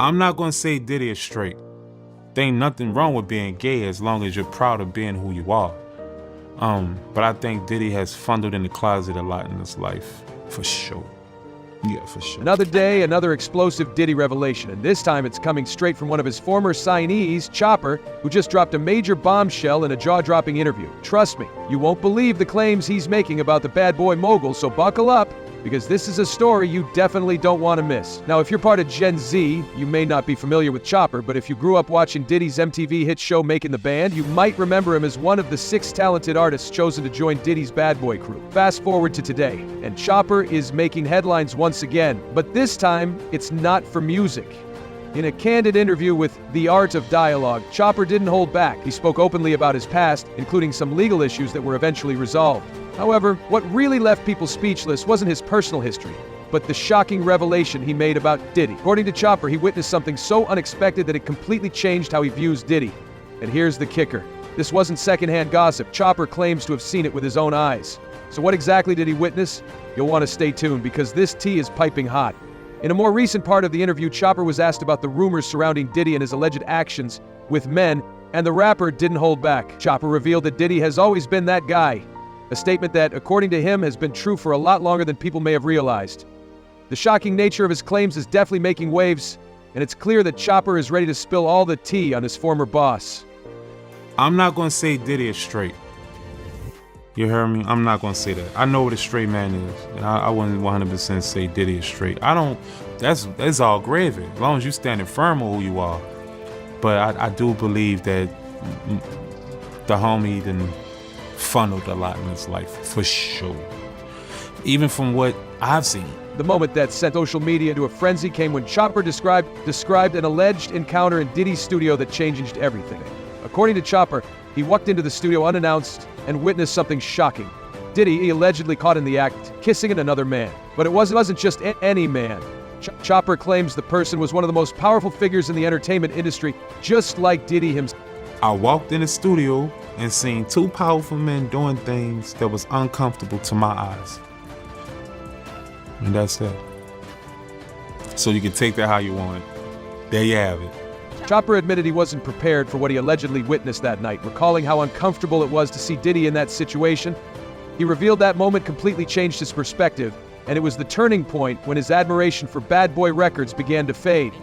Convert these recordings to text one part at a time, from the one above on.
I'm not gonna say Diddy is straight. There ain't nothing wrong with being gay as long as you're proud of being who you are. But I think Diddy has fondled in the closet a lot in his life, for sure. Yeah, for sure. Another day, another explosive Diddy revelation, and this time it's coming straight from one of his former signees, Chopper, who just dropped a major bombshell in a jaw-dropping interview. Trust me, you won't believe the claims he's making about the bad boy mogul, so buckle up, because this is a story you definitely don't want to miss. Now, if you're part of Gen Z, you may not be familiar with Chopper, but if you grew up watching Diddy's MTV hit show Making the Band, you might remember him as one of the 6 talented artists chosen to join Diddy's bad boy crew. Fast forward to today, and Chopper is making headlines once again, but this time, it's not for music. In a candid interview with The Art of Dialogue, Chopper didn't hold back. He spoke openly about his past, including some legal issues that were eventually resolved. However, what really left people speechless wasn't his personal history, but the shocking revelation he made about Diddy. According to Chopper, he witnessed something so unexpected that it completely changed how he views Diddy. And here's the kicker. This wasn't secondhand gossip. Chopper claims to have seen it with his own eyes. So what exactly did he witness? You'll want to stay tuned because this tea is piping hot. In a more recent part of the interview, Chopper was asked about the rumors surrounding Diddy and his alleged actions with men, and the rapper didn't hold back. Chopper revealed that Diddy has always been that guy, a statement that, according to him, has been true for a lot longer than people may have realized. The shocking nature of his claims is definitely making waves, and it's clear that Chopper is ready to spill all the tea on his former boss. I'm not gonna say Diddy is straight. You heard me? I'm not gonna say that. I know what a straight man is, and I wouldn't 100% say Diddy is straight. That's all gravy, as long as you standing firm on who you are. But I do believe that the homie done funneled a lot in his life, for sure. Even from what I've seen. The moment that sent social media into a frenzy came when Chopper described an alleged encounter in Diddy's studio that changed everything. According to Chopper, he walked into the studio unannounced and witnessed something shocking. Diddy allegedly caught in the act, kissing another man. But it wasn't just any man. Chopper claims the person was one of the most powerful figures in the entertainment industry, just like Diddy himself. I walked in the studio and seen 2 powerful men doing things that was uncomfortable to my eyes. And that's it. So you can take that how you want it. There you have it. Chopper admitted he wasn't prepared for what he allegedly witnessed that night, recalling how uncomfortable it was to see Diddy in that situation. He revealed that moment completely changed his perspective, and it was the turning point when his admiration for Bad Boy Records began to fade.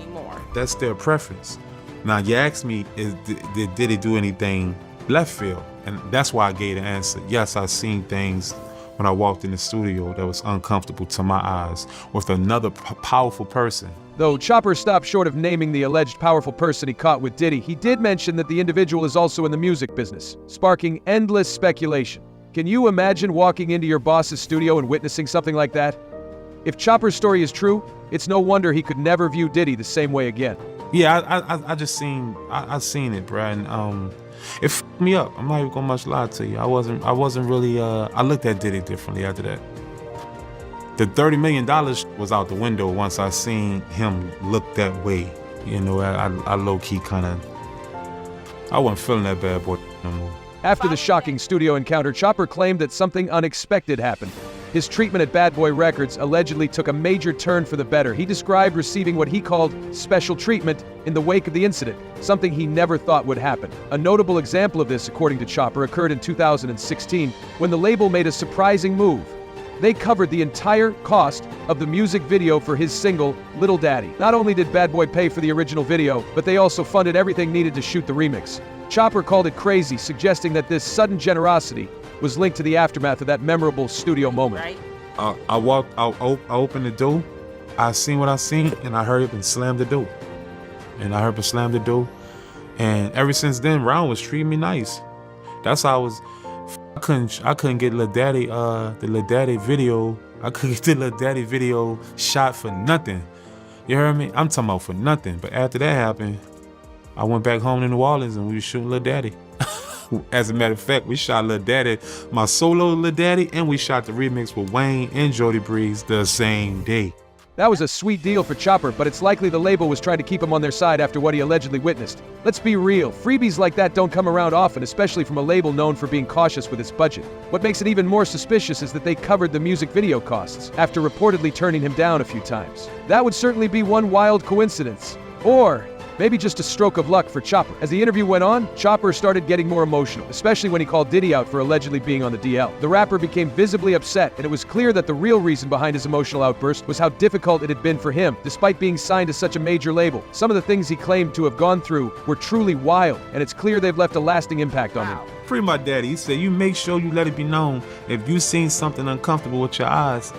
That's their preference. Now, you asked me, did Diddy do anything left field? And that's why I gave the answer. Yes, I seen things when I walked in the studio that was uncomfortable to my eyes with another powerful person. Though Chopper stopped short of naming the alleged powerful person he caught with Diddy, he did mention that the individual is also in the music business, sparking endless speculation. Can you imagine walking into your boss's studio and witnessing something like that? If Chopper's story is true, it's no wonder he could never view Diddy the same way again. Yeah, I just seen it, bro, and it f***ed me up. I'm not even gonna much lie to you. I wasn't really. I looked at Diddy differently after that. The $30 million was out the window once I seen him look that way. You know, I low-key I wasn't feeling that bad boy no more. After the shocking studio encounter, Chopper claimed that something unexpected happened. His treatment at Bad Boy Records allegedly took a major turn for the better. He described receiving what he called special treatment in the wake of the incident, something he never thought would happen. A notable example of this, according to Chopper, occurred in 2016 when the label made a surprising move. They covered the entire cost of the music video for his single, Little Daddy. Not only did Bad Boy pay for the original video, but they also funded everything needed to shoot the remix. Chopper called it crazy, suggesting that this sudden generosity was linked to the aftermath of that memorable studio moment. Right. I opened the door, I seen what I seen, and I hurried up and slammed the door. And ever since then, Ron was treating me nice. That's how I was. I couldn't get Lil Daddy, the Lil Daddy video. I couldn't get the Lil Daddy video shot for nothing. You heard me? I'm talking about for nothing. But after that happened, I went back home to New Orleans and we were shooting Lil Daddy. As a matter of fact, we shot Lil Daddy, my solo Lil Daddy, and we shot the remix with Wayne and Jody Breeze the same day. That was a sweet deal for Chopper, but it's likely the label was trying to keep him on their side after what he allegedly witnessed. Let's be real, freebies like that don't come around often, especially from a label known for being cautious with its budget. What makes it even more suspicious is that they covered the music video costs, after reportedly turning him down a few times. That would certainly be one wild coincidence. Or maybe just a stroke of luck for Chopper. As the interview went on, Chopper started getting more emotional, especially when he called Diddy out for allegedly being on the DL. The rapper became visibly upset, and it was clear that the real reason behind his emotional outburst was how difficult it had been for him, despite being signed to such a major label. Some of the things he claimed to have gone through were truly wild, and it's clear they've left a lasting impact on him. Free my daddy. He said, you make sure you let it be known if you seen something uncomfortable with your eyes.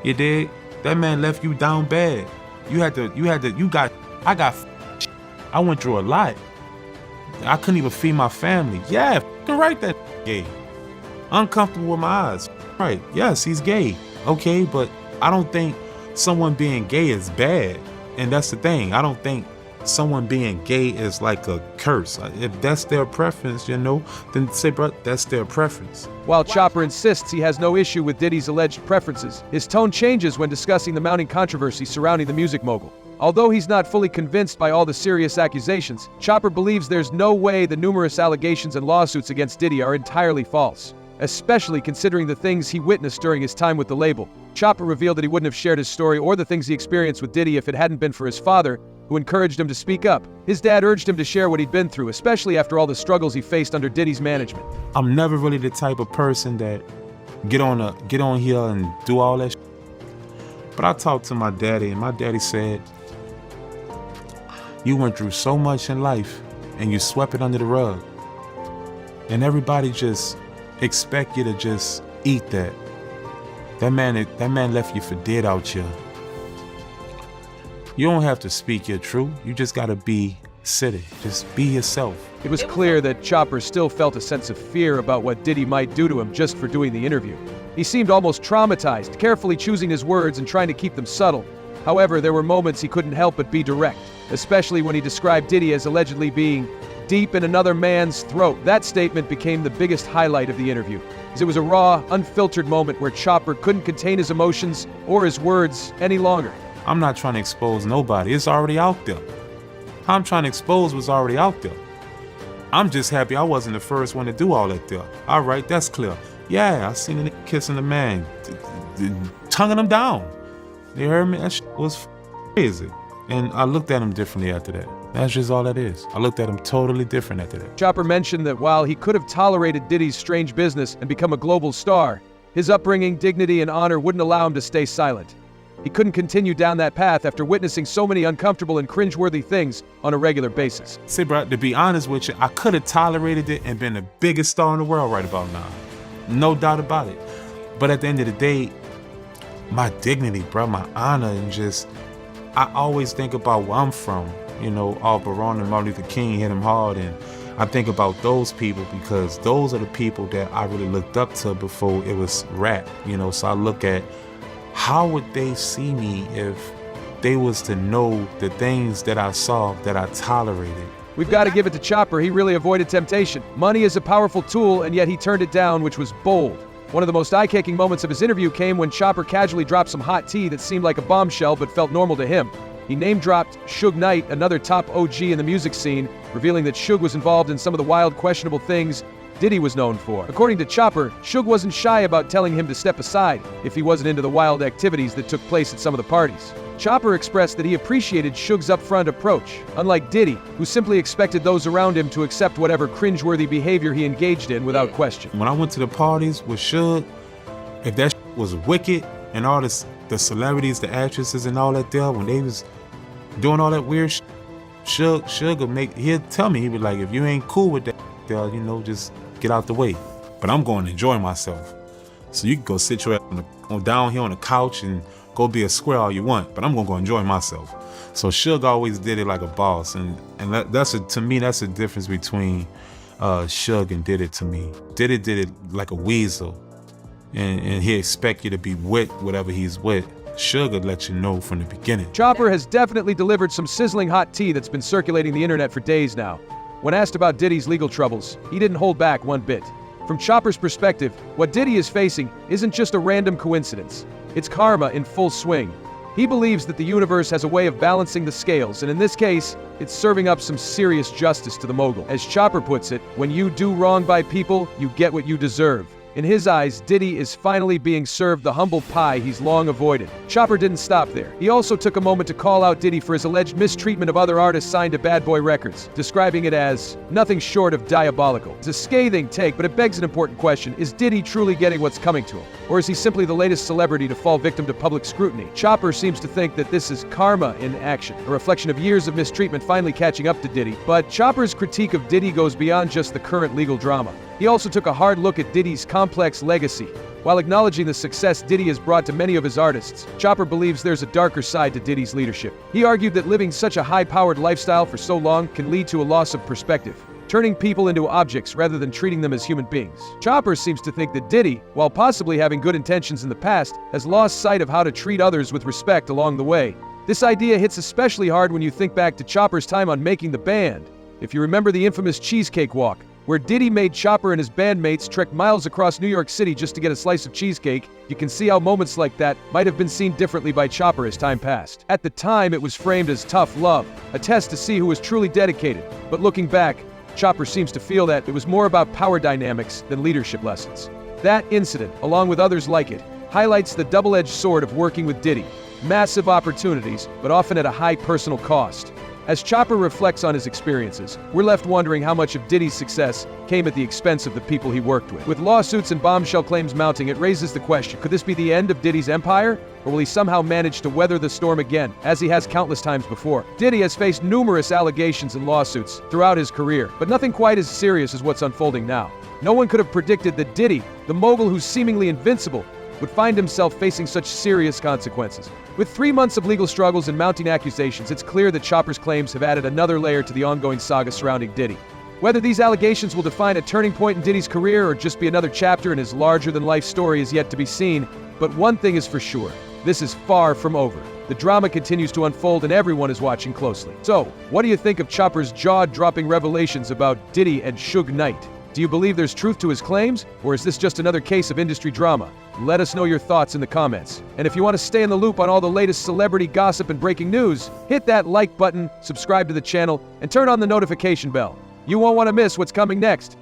You dig? That man left you down bad. I went through a lot. I couldn't even feed my family. Yeah, f***ing right, that gay. Uncomfortable with my eyes. Right, yes, he's gay. Okay, but I don't think someone being gay is bad. And that's the thing. I don't think someone being gay is like a curse. If that's their preference, then say, bro, that's their preference. While Chopper insists he has no issue with Diddy's alleged preferences, his tone changes when discussing the mounting controversy surrounding the music mogul. Although he's not fully convinced by all the serious accusations, Chopper believes there's no way the numerous allegations and lawsuits against Diddy are entirely false, especially considering the things he witnessed during his time with the label. Chopper revealed that he wouldn't have shared his story or the things he experienced with Diddy if it hadn't been for his father, who encouraged him to speak up. His dad urged him to share what he'd been through, especially after all the struggles he faced under Diddy's management. I'm never really the type of person that get on here and do all that shit. But I talked to my daddy, and my daddy said, you went through so much in life and you swept it under the rug. And everybody just expect you to just eat that. That man left you for dead out here. You don't have to speak your truth. You just gotta be city. Just be yourself. It was clear that Chopper still felt a sense of fear about what Diddy might do to him just for doing the interview. He seemed almost traumatized, carefully choosing his words and trying to keep them subtle. However, there were moments he couldn't help but be direct, especially when he described Diddy as allegedly being deep in another man's throat. That statement became the biggest highlight of the interview, as it was a raw, unfiltered moment where Chopper couldn't contain his emotions or his words any longer. I'm not trying to expose nobody. It's already out there. How I'm trying to expose was already out there. I'm just happy I wasn't the first one to do all that there. All right, that's clear. Yeah, I seen a nigga kissing the man, tonguing him down. You heard me? That shit was crazy. And I looked at him differently after that. That's just all that is. I looked at him totally different after that. Chopper mentioned that while he could have tolerated Diddy's strange business and become a global star, his upbringing, dignity, and honor wouldn't allow him to stay silent. He couldn't continue down that path after witnessing so many uncomfortable and cringeworthy things on a regular basis. See, bro, to be honest with you, I could have tolerated it and been the biggest star in the world right about now. No doubt about it. But at the end of the day, my dignity, bro, my honor, and just, I always think about where I'm from. All Baron and Martin Luther King hit him hard, and I think about those people because those are the people that I really looked up to before it was rap, So I look at how would they see me if they was to know the things that I saw, that I tolerated. We've got to give it to Chopper. He really avoided temptation. Money is a powerful tool, and yet he turned it down, which was bold. One of the most eye-kicking moments of his interview came when Chopper casually dropped some hot tea that seemed like a bombshell but felt normal to him. He name-dropped Suge Knight, another top OG in the music scene, revealing that Suge was involved in some of the wild, questionable things Diddy was known for. According to Chopper, Suge wasn't shy about telling him to step aside if he wasn't into the wild activities that took place at some of the parties. Chopper expressed that he appreciated Suge's upfront approach, unlike Diddy, who simply expected those around him to accept whatever cringeworthy behavior he engaged in without question. When I went to the parties with Suge, if that was wicked and all this, the celebrities, the actresses and all that there, when they was doing all that weird shit, Suge he'd tell me, he'd be like, if you ain't cool with that there, just get out the way. But I'm going to enjoy myself. So you can go sit your ass down here on the couch and go be a square all you want, but I'm gonna go enjoy myself. So Suge always did it like a boss, and to me that's the difference between Suge and Diddy to me. Diddy did it like a weasel, and he expect you to be with whatever he's with. Suge would let you know from the beginning. Chopper has definitely delivered some sizzling hot tea that's been circulating the internet for days now. When asked about Diddy's legal troubles, he didn't hold back one bit. From Chopper's perspective, what Diddy is facing isn't just a random coincidence. It's karma in full swing. He believes that the universe has a way of balancing the scales, and in this case, it's serving up some serious justice to the mogul. As Chopper puts it, when you do wrong by people, you get what you deserve. In his eyes, Diddy is finally being served the humble pie he's long avoided. Chopper didn't stop there. He also took a moment to call out Diddy for his alleged mistreatment of other artists signed to Bad Boy Records, describing it as nothing short of diabolical. It's a scathing take, but it begs an important question. Is Diddy truly getting what's coming to him? Or is he simply the latest celebrity to fall victim to public scrutiny? Chopper seems to think that this is karma in action, a reflection of years of mistreatment finally catching up to Diddy. But Chopper's critique of Diddy goes beyond just the current legal drama. He also took a hard look at Diddy's complex legacy. While acknowledging the success Diddy has brought to many of his artists, Chopper believes there's a darker side to Diddy's leadership. He argued that living such a high-powered lifestyle for so long can lead to a loss of perspective, turning people into objects rather than treating them as human beings. Chopper seems to think that Diddy, while possibly having good intentions in the past, has lost sight of how to treat others with respect along the way. This idea hits especially hard when you think back to Chopper's time on Making the Band. If you remember the infamous Cheesecake Walk, where Diddy made Chopper and his bandmates trek miles across New York City just to get a slice of cheesecake, you can see how moments like that might have been seen differently by Chopper as time passed. At the time, it was framed as tough love, a test to see who was truly dedicated. But looking back, Chopper seems to feel that it was more about power dynamics than leadership lessons. That incident, along with others like it, highlights the double-edged sword of working with Diddy. Massive opportunities, but often at a high personal cost. As Chopper reflects on his experiences, we're left wondering how much of Diddy's success came at the expense of the people he worked with. With lawsuits and bombshell claims mounting, it raises the question, could this be the end of Diddy's empire? Or will he somehow manage to weather the storm again, as he has countless times before? Diddy has faced numerous allegations and lawsuits throughout his career, but nothing quite as serious as what's unfolding now. No one could have predicted that Diddy, the mogul who's seemingly invincible, would find himself facing such serious consequences. With 3 months of legal struggles and mounting accusations, it's clear that Chopper's claims have added another layer to the ongoing saga surrounding Diddy. Whether these allegations will define a turning point in Diddy's career or just be another chapter in his larger-than-life story is yet to be seen, but one thing is for sure, this is far from over. The drama continues to unfold and everyone is watching closely. So, what do you think of Chopper's jaw-dropping revelations about Diddy and Suge Knight? Do you believe there's truth to his claims, or is this just another case of industry drama? Let us know your thoughts in the comments. And if you want to stay in the loop on all the latest celebrity gossip and breaking news, hit that like button, subscribe to the channel, and turn on the notification bell. You won't want to miss what's coming next.